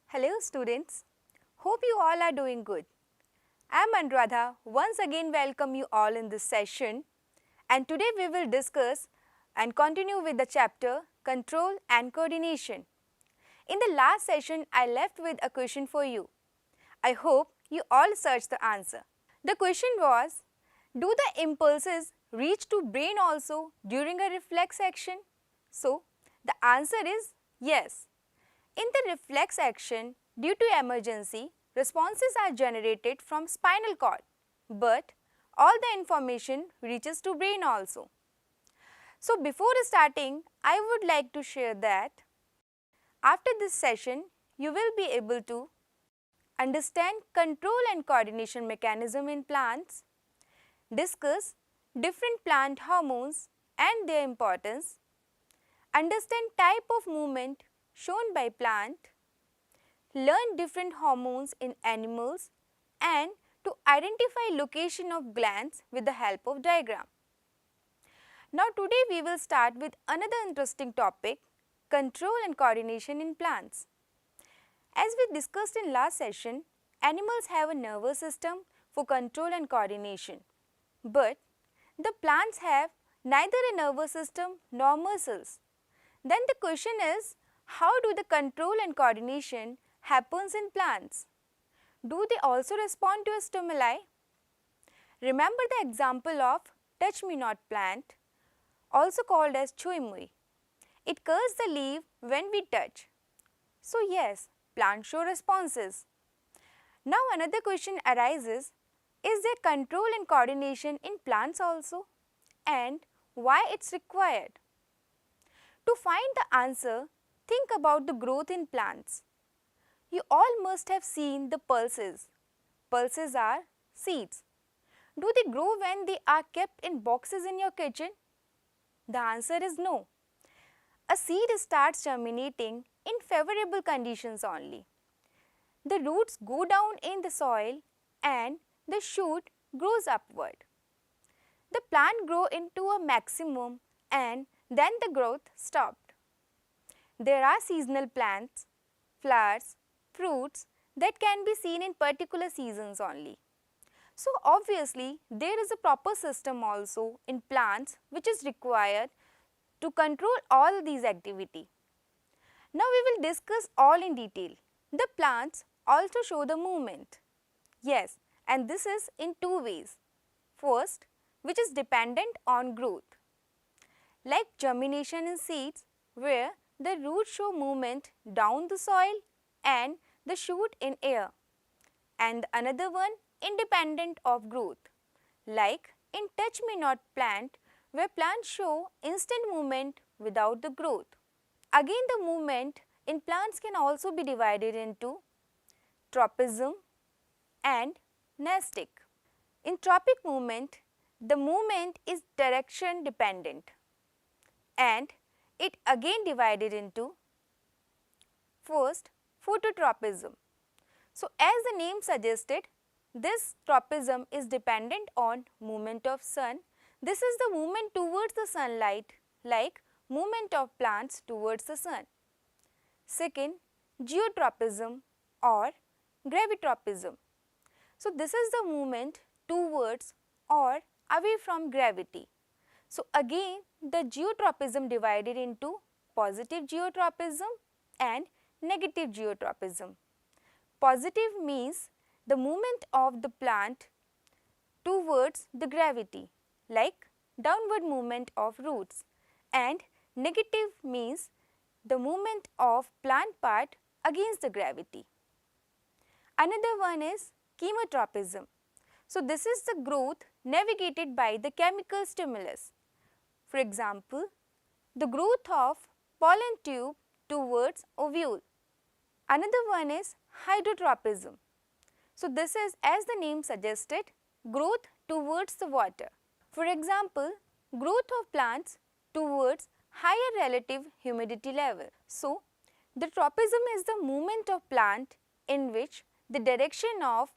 Hello students, hope you all are doing good. I am Anuradha, once again welcome you all in this session, and today we will discuss and continue with the chapter Control and Coordination. In the last session, I left with a question for you. I hope you all searched the answer. The question was, do the impulses reach to brain also during a reflex action? So, the answer is yes. In the reflex action, due to emergency, responses are generated from spinal cord, but all the information reaches to brain also. So before starting, I would like to share that after this session, you will be able to understand control and coordination mechanism in plants, discuss different plant hormones and their importance, understand type of movement shown by plant, learn different hormones in animals and to identify location of glands with the help of diagram. Now today we will start with another interesting topic, control and coordination in plants. As we discussed in last session, animals have a nervous system for control and coordination, but the plants have neither a nervous system nor muscles. Then the question is, how do the control and coordination happens in plants? Do they also respond to a stimuli? Remember the example of touch me not plant, also called as chuimui. It curls the leaf when we touch. So yes, plants show responses. Now another question arises, is there control and coordination in plants also? And why it's required? To find the answer, think about the growth in plants. You all must have seen the pulses. Pulses are seeds. Do they grow when they are kept in boxes in your kitchen? The answer is no. A seed starts germinating in favorable conditions only. The roots go down in the soil and the shoot grows upward. The plant grows into a maximum and then the growth stopped. There are seasonal plants, flowers, fruits that can be seen in particular seasons only. So obviously there is a proper system also in plants which is required to control all these activities. Now we will discuss all in detail. The plants also show the movement. Yes, and this is in two ways. First, which is dependent on growth, like germination in seeds where the roots show movement down the soil and the shoot in air, and another one independent of growth, like in touch me not plant where plants show instant movement without the growth. Again, the movement in plants can also be divided into tropism and nastic. In tropic movement, the movement is direction dependent and it again divided into first phototropism. So as the name suggested, this tropism is dependent on movement of sun. This is the movement towards the sunlight, like movement of plants towards the sun. Second, geotropism or gravitropism. So this is the movement towards or away from gravity. So again the geotropism divided into positive geotropism and negative geotropism. Positive means the movement of the plant towards the gravity, like downward movement of roots, and negative means the movement of plant part against the gravity. Another one is chemotropism. So this is the growth navigated by the chemical stimulus. For example, the growth of pollen tube towards ovule. Another one is hydrotropism. So this is, as the name suggested, growth towards the water. For example, growth of plants towards higher relative humidity level. So the tropism is the movement of plant in which the direction of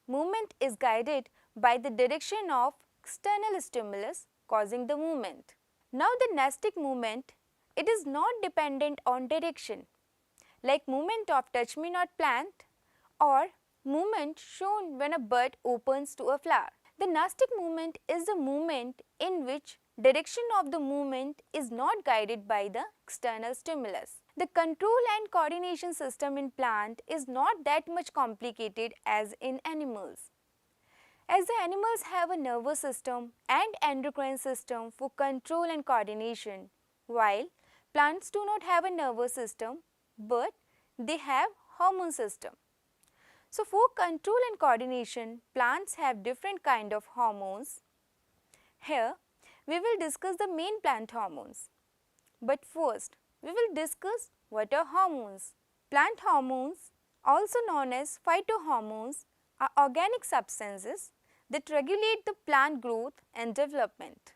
movement is guided by the direction of external stimulus causing the movement. Now the nastic movement, it is not dependent on direction. like movement of touch me not plant or movement shown when a bud opens to a flower. The nastic movement is the movement in which direction of the movement is not guided by the external stimulus. The control and coordination system in plant is not that much complicated as in animals. As the animals have a nervous system and endocrine system for control and coordination, while plants do not have a nervous system but they have hormone system. So, for control and coordination, plants have different kind of hormones. Here, we will discuss the main plant hormones. But first, we will discuss what are hormones. Plant hormones, also known as phytohormones, are organic substances that regulate the plant growth and development.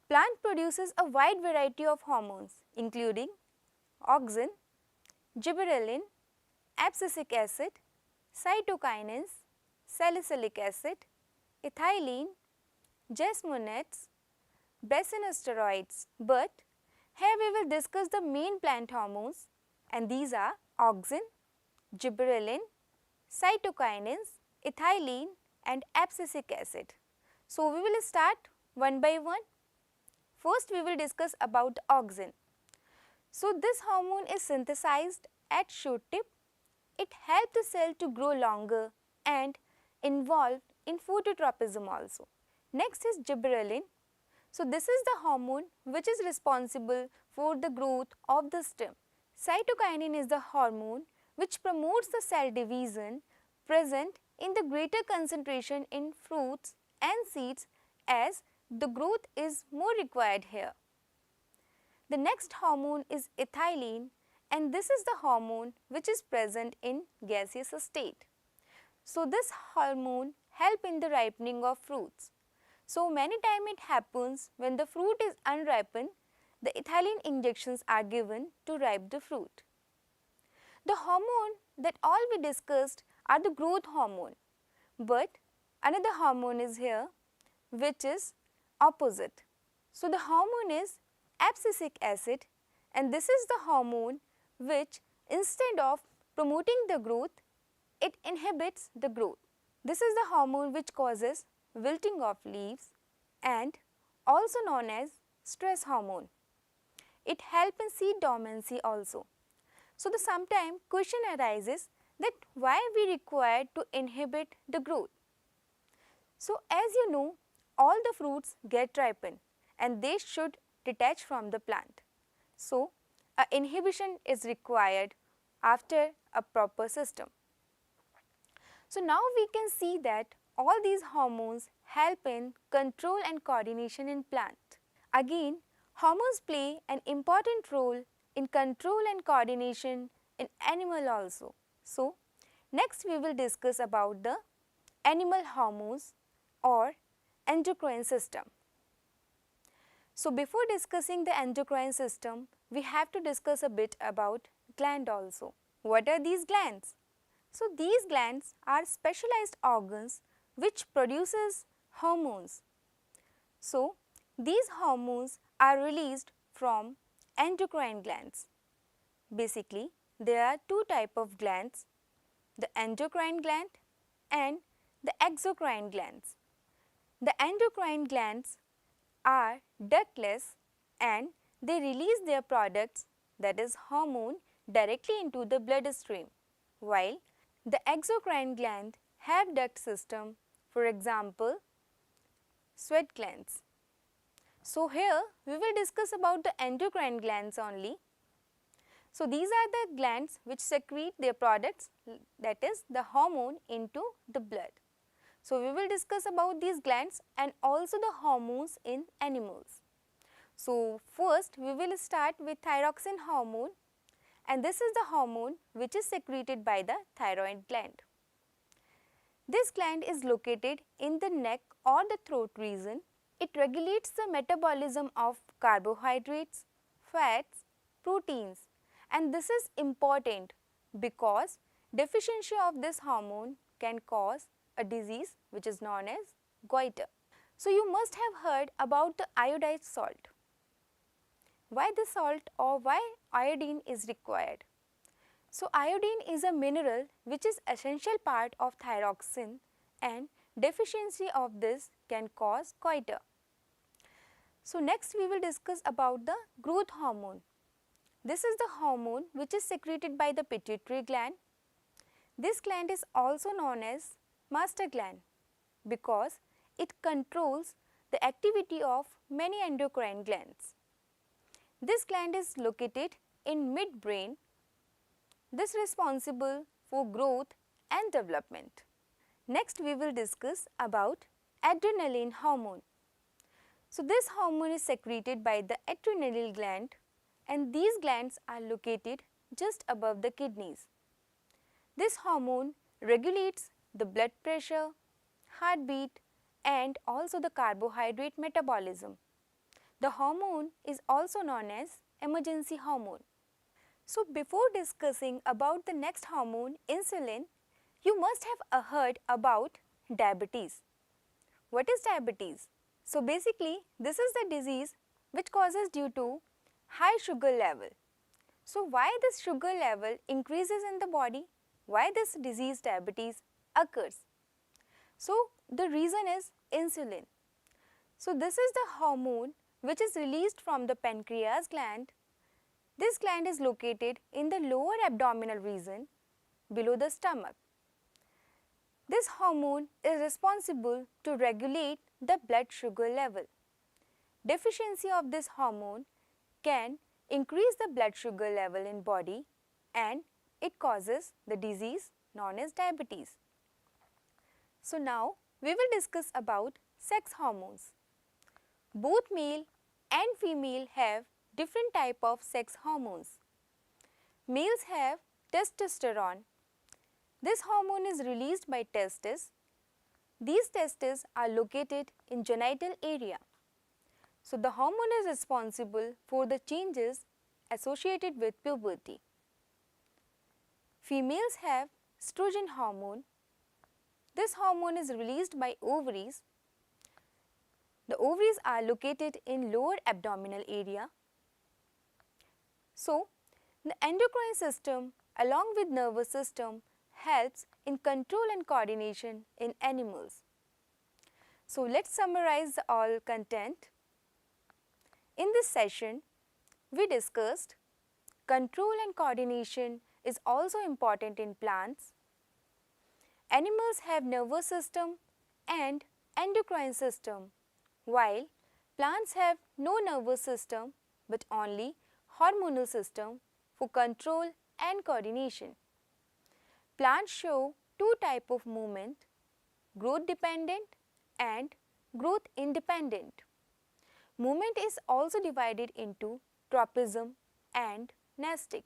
Plant produces a wide variety of hormones including auxin, gibberellin, abscisic acid, cytokinins, salicylic acid, ethylene, jasmonate, bassinosteroids. But here we will discuss the main plant hormones, and these are auxin, gibberellin, cytokinins, ethylene and abscisic acid. So, we will start one by one. First, we will discuss about auxin. So, this hormone is synthesized at shoot tip. It helps the cell to grow longer and involved in phototropism also. Next is gibberellin. So, this is the hormone which is responsible for the growth of the stem. Cytokinin is the hormone which promotes the cell division, present in the greater concentration in fruits and seeds as the growth is more required here. The next hormone is ethylene, and this is the hormone which is present in gaseous state. So, this hormone helps in the ripening of fruits. So, many times it happens when the fruit is unripened, the ethylene injections are given to ripe the fruit. The hormone that all we discussed are the growth hormone, but another hormone is here which is opposite. So, the hormone is abscisic acid, and this is the hormone which instead of promoting the growth, it inhibits the growth. This is the hormone which causes wilting of leaves and also known as stress hormone. It helps in seed dormancy also. So, the sometime question arises that why we require to inhibit the growth. So, as you know, all the fruits get ripened and they should detach from the plant. So, a inhibition is required after a proper system. So, now we can see that all these hormones help in control and coordination in plant. Again, hormones play an important role in control and coordination in animal also. So, next we will discuss about the animal hormones or endocrine system. So, before discussing the endocrine system, we have to discuss a bit about gland also. What are these glands? So, these glands are specialized organs which produces hormones. So, these hormones are released from endocrine glands. Basically, there are two types of glands, the endocrine gland and the exocrine glands. The endocrine glands are ductless and they release their products, that is hormone, directly into the bloodstream, while the exocrine gland have duct system, for example, sweat glands. So, here we will discuss about the endocrine glands only. So, these are the glands which secrete their products, that is the hormone, into the blood. So, we will discuss about these glands and also the hormones in animals. So, first we will start with thyroxine hormone, and this is the hormone which is secreted by the thyroid gland. This gland is located in the neck or the throat region. It regulates the metabolism of carbohydrates, fats, proteins, and this is important because deficiency of this hormone can cause a disease which is known as goiter. So, you must have heard about the iodized salt. Why the salt or why iodine is required? So iodine is a mineral which is essential part of thyroxine, and deficiency of this can cause goiter. So next we will discuss about the growth hormone. This is the hormone which is secreted by the pituitary gland. This gland is also known as master gland because it controls the activity of many endocrine glands. This gland is located in midbrain. This is responsible for growth and development. Next we will discuss about adrenaline hormone. So this hormone is secreted by the adrenal gland, and these glands are located just above the kidneys. This hormone regulates the blood pressure, heartbeat, and also the carbohydrate metabolism. The hormone is also known as emergency hormone. So before discussing about the next hormone, insulin, you must have heard about diabetes. What is diabetes? So basically this is the disease which causes due to high sugar level. So why this sugar level increases in the body? Why this disease diabetes occurs? So the reason is insulin. So this is the hormone which is released from the pancreas gland. This gland is located in the lower abdominal region below the stomach. This hormone is responsible to regulate the blood sugar level. Deficiency of this hormone can increase the blood sugar level in body, and it causes the disease known as diabetes. So now we will discuss about sex hormones. Both male and female have different type of sex hormones. Males have testosterone. This hormone is released by testes. These testes are located in genital area. So the hormone is responsible for the changes associated with puberty. Females have estrogen hormone. This hormone is released by ovaries. The ovaries are located in lower abdominal area. So the endocrine system along with nervous system helps in control and coordination in animals. So let's summarize the all content. In this session, we discussed control and coordination is also important in plants. Animals have nervous system and endocrine system, while plants have no nervous system but only hormonal system for control and coordination. Plants show two types of movement, growth dependent and growth independent. Movement is also divided into tropism and nesting.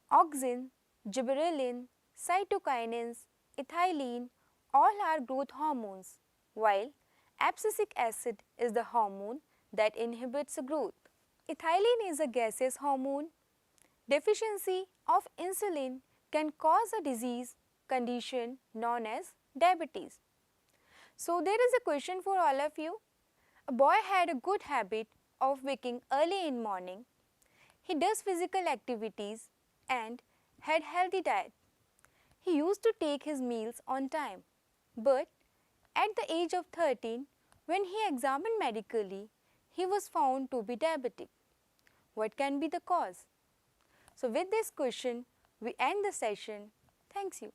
Auxin, gibberellin, cytokinins, ethylene all are growth hormones, while abscisic acid is the hormone that inhibits growth. Ethylene is a gaseous hormone. Deficiency of insulin can cause a disease condition known as diabetes. So there is a question for all of you. A boy had a good habit of waking early in morning. He does physical activities and had healthy diet. He used to take his meals on time, but at the age of 13, when he examined medically, he was found to be diabetic. What can be the cause? So with this question, we end the session. Thanks you.